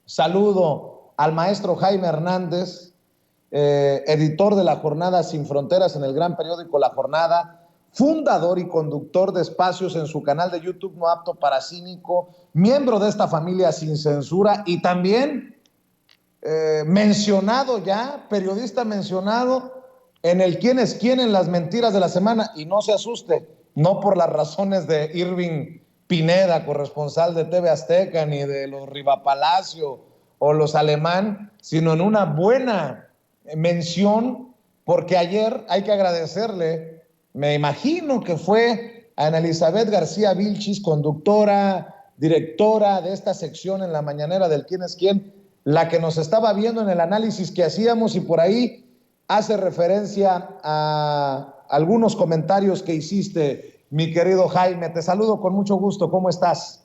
Saludo al maestro Jaime Hernández, editor de la Jornada Sin Fronteras en el gran periódico La Jornada, fundador y conductor de espacios en su canal de YouTube No Apto para Cínico, miembro de esta familia sin censura y también mencionado ya, periodista mencionado en el quién es quién en las mentiras de la semana. Y no se asuste, no por las razones de Irving Pineda, corresponsal de TV Azteca, ni de los Rivapalacio o los Alemán, sino en una buena mención, porque ayer hay que agradecerle, me imagino que fue a Ana Elizabeth García Vilchis, conductora, directora de esta sección en la mañanera del quién es quién, la que nos estaba viendo en el análisis que hacíamos, y por ahí hace referencia a algunos comentarios que hiciste, mi querido Jaime. Te saludo con mucho gusto. ¿Cómo estás?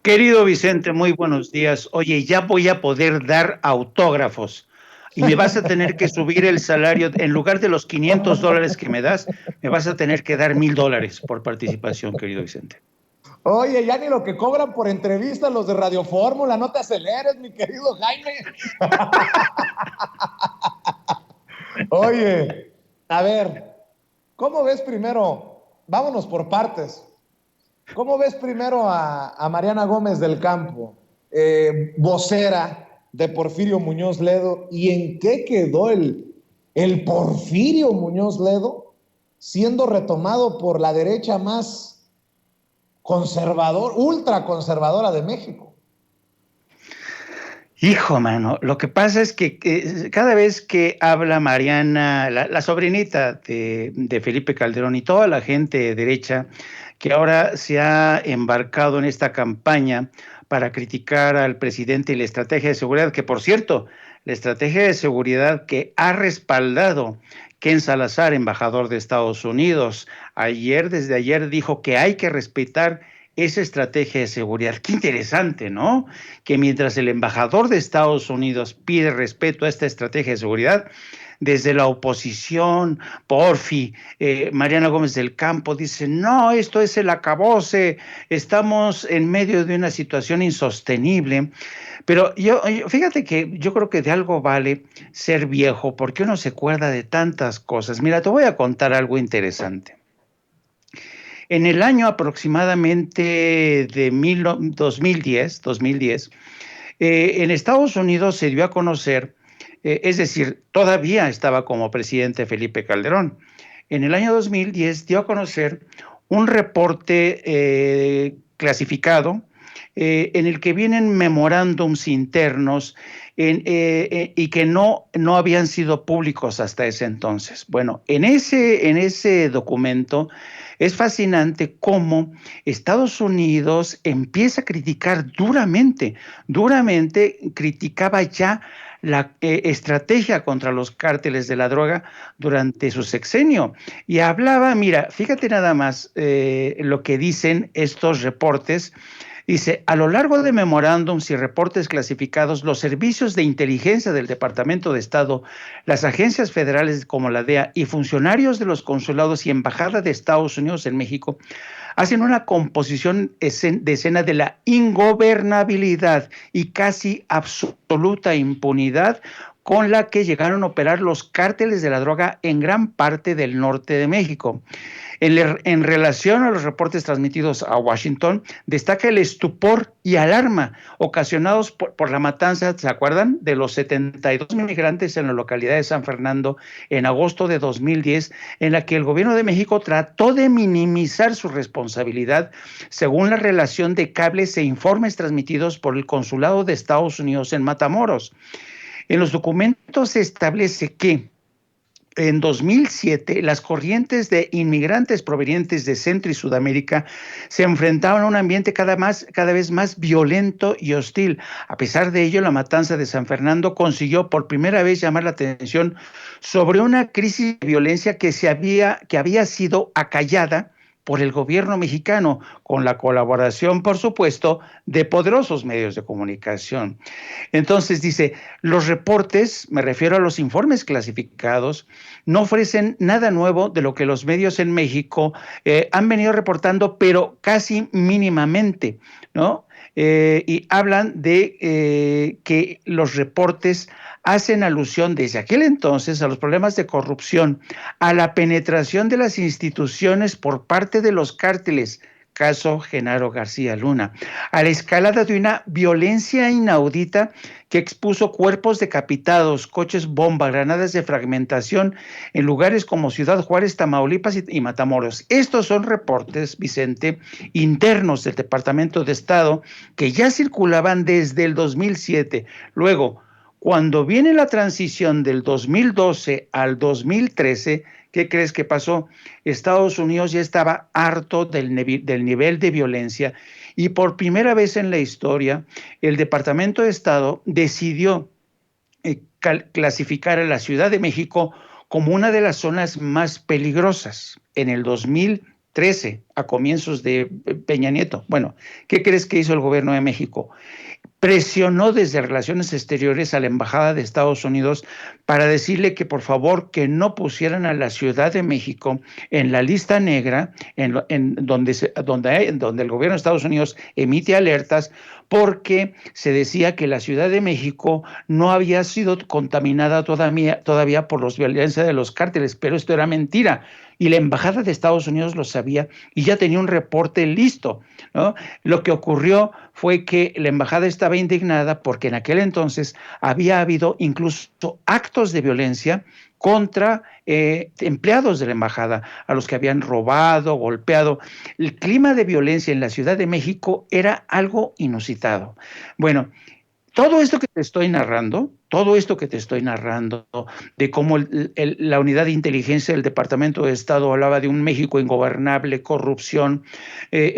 Querido Vicente, muy buenos días. Oye, ya voy a poder dar autógrafos y me vas a tener que subir el salario. En lugar de los $500 que me das, me vas a tener que dar $1,000 por participación, querido Vicente. Oye, ya ni lo que cobran por entrevistas los de Radio Fórmula, no te aceleres, mi querido Jaime. Oye, a ver, ¿cómo ves primero? Vámonos por partes. ¿Cómo ves primero a Mariana Gómez del Campo, vocera de Porfirio Muñoz Ledo? ¿Y en qué quedó el Porfirio Muñoz Ledo siendo retomado por la derecha más conservador, ultraconservadora de México? Hijo, mano, lo que pasa es que cada vez que habla Mariana, la sobrinita de Felipe Calderón y toda la gente derecha que ahora se ha embarcado en esta campaña para criticar al presidente y la estrategia de seguridad, que por cierto, la estrategia de seguridad que ha respaldado Ken Salazar, embajador de Estados Unidos, desde ayer dijo que hay que respetar esa estrategia de seguridad. Qué interesante, ¿no? Que mientras el embajador de Estados Unidos pide respeto a esta estrategia de seguridad, desde la oposición, Porfi, Mariana Gómez del Campo dice, no, esto es el acabose, estamos en medio de una situación insostenible. Pero fíjate que yo creo que de algo vale ser viejo, porque uno se acuerda de tantas cosas. Mira, te voy a contar algo interesante. En el año aproximadamente de 2010, en Estados Unidos se dio a conocer, es decir, todavía estaba como presidente Felipe Calderón. En el año 2010 dio a conocer un reporte clasificado en el que vienen memorándums internos y que no habían sido públicos hasta ese entonces. Bueno, en ese documento es fascinante cómo Estados Unidos empieza a criticar duramente criticaba ya la estrategia contra los cárteles de la droga durante su sexenio. Y hablaba, mira, fíjate nada más lo que dicen estos reportes. Dice, a lo largo de memorándums y reportes clasificados, los servicios de inteligencia del Departamento de Estado, las agencias federales como la DEA y funcionarios de los consulados y embajadas de Estados Unidos en México hacen una composición de escena de la ingobernabilidad y casi absoluta impunidad con la que llegaron a operar los cárteles de la droga en gran parte del norte de México. En relación a los reportes transmitidos a Washington, destaca el estupor y alarma ocasionados por la matanza, ¿se acuerdan?, de los 72 migrantes en la localidad de San Fernando en agosto de 2010, en la que el gobierno de México trató de minimizar su responsabilidad, según la relación de cables e informes transmitidos por el Consulado de Estados Unidos en Matamoros. En los documentos se establece que en 2007, las corrientes de inmigrantes provenientes de Centro y Sudamérica se enfrentaban a un ambiente cada vez más violento y hostil. A pesar de ello, la matanza de San Fernando consiguió por primera vez llamar la atención sobre una crisis de violencia que había sido acallada por el gobierno mexicano, con la colaboración, por supuesto, de poderosos medios de comunicación. Entonces dice, los reportes, me refiero a los informes clasificados, no ofrecen nada nuevo de lo que los medios en México han venido reportando, pero casi mínimamente, ¿no? y hablan de que los reportes hacen alusión desde aquel entonces a los problemas de corrupción, a la penetración de las instituciones por parte de los cárteles, caso Genaro García Luna, a la escalada de una violencia inaudita que expuso cuerpos decapitados, coches bomba, granadas de fragmentación en lugares como Ciudad Juárez, Tamaulipas y Matamoros. Estos son reportes, Vicente, internos del Departamento de Estado que ya circulaban desde el 2007. Luego, cuando viene la transición del 2012 al 2013, ¿qué crees que pasó? Estados Unidos ya estaba harto del nivel de violencia y por primera vez en la historia, el Departamento de Estado decidió clasificar a la Ciudad de México como una de las zonas más peligrosas en el 2013, a comienzos de Peña Nieto. Bueno, ¿qué crees que hizo el gobierno de México? Presionó desde Relaciones Exteriores a la Embajada de Estados Unidos para decirle que por favor que no pusieran a la Ciudad de México en la lista negra, donde el gobierno de Estados Unidos emite alertas, porque se decía que la Ciudad de México no había sido contaminada todavía por la violencia de los cárteles, pero esto era mentira. Y la Embajada de Estados Unidos lo sabía y ya tenía un reporte listo, ¿no? Lo que ocurrió fue que la embajada estaba indignada porque en aquel entonces había habido incluso actos de violencia contra empleados de la embajada, a los que habían robado, golpeado. El clima de violencia en la Ciudad de México era algo inusitado. Bueno, todo esto que te estoy narrando, de cómo la unidad de inteligencia del Departamento de Estado hablaba de un México ingobernable, corrupción,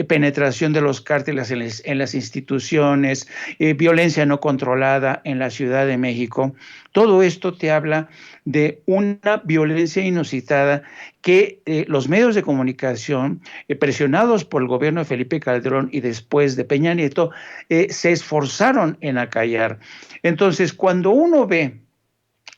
penetración de los cárteles en las instituciones, violencia no controlada en la Ciudad de México, todo esto te habla de una violencia inusitada que los medios de comunicación, presionados por el gobierno de Felipe Calderón y después de Peña Nieto, se esforzaron en acallar. Entonces, cuando uno ve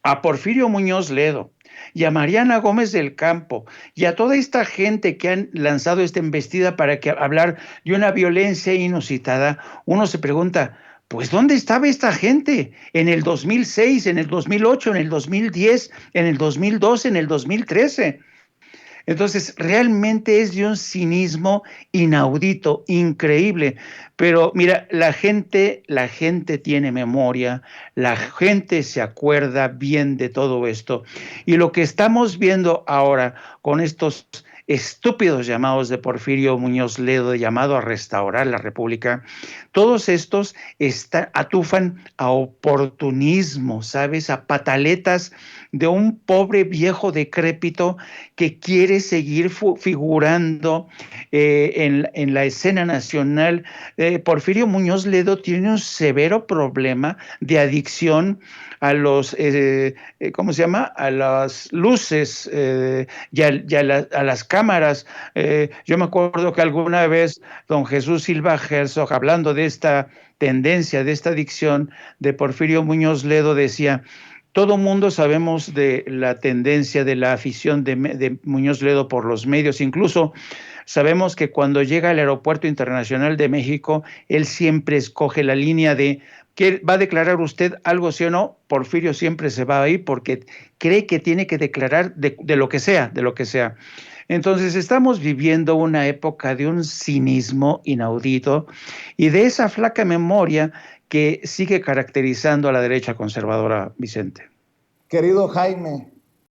a Porfirio Muñoz Ledo y a Mariana Gómez del Campo y a toda esta gente que han lanzado esta embestida para hablar de una violencia inusitada, uno se pregunta, pues ¿dónde estaba esta gente en el 2006, en el 2008, en el 2010, en el 2012, en el 2013? Entonces, realmente es de un cinismo inaudito, increíble. Pero mira, la gente tiene memoria, la gente se acuerda bien de todo esto. Y lo que estamos viendo ahora con estos estúpidos llamados de Porfirio Muñoz Ledo, llamado a restaurar la República, todos estos atufan a oportunismo, ¿sabes? A pataletas de un pobre viejo decrépito que quiere seguir figurando en la escena nacional. Porfirio Muñoz Ledo tiene un severo problema de adicción a los, ¿cómo se llama? A las luces a las cámaras. Yo me acuerdo que alguna vez don Jesús Silva Herzog, hablando de esta tendencia, de esta adicción de Porfirio Muñoz Ledo, decía, todo mundo sabemos de la tendencia, de la afición de Muñoz Ledo por los medios. Incluso sabemos que cuando llega al Aeropuerto Internacional de México, él siempre escoge la línea de ¿qué va a declarar usted algo sí o no? Porfirio siempre se va ahí porque cree que tiene que declarar de lo que sea, de lo que sea. Entonces estamos viviendo una época de un cinismo inaudito y de esa flaca memoria que sigue caracterizando a la derecha conservadora, Vicente. Querido Jaime,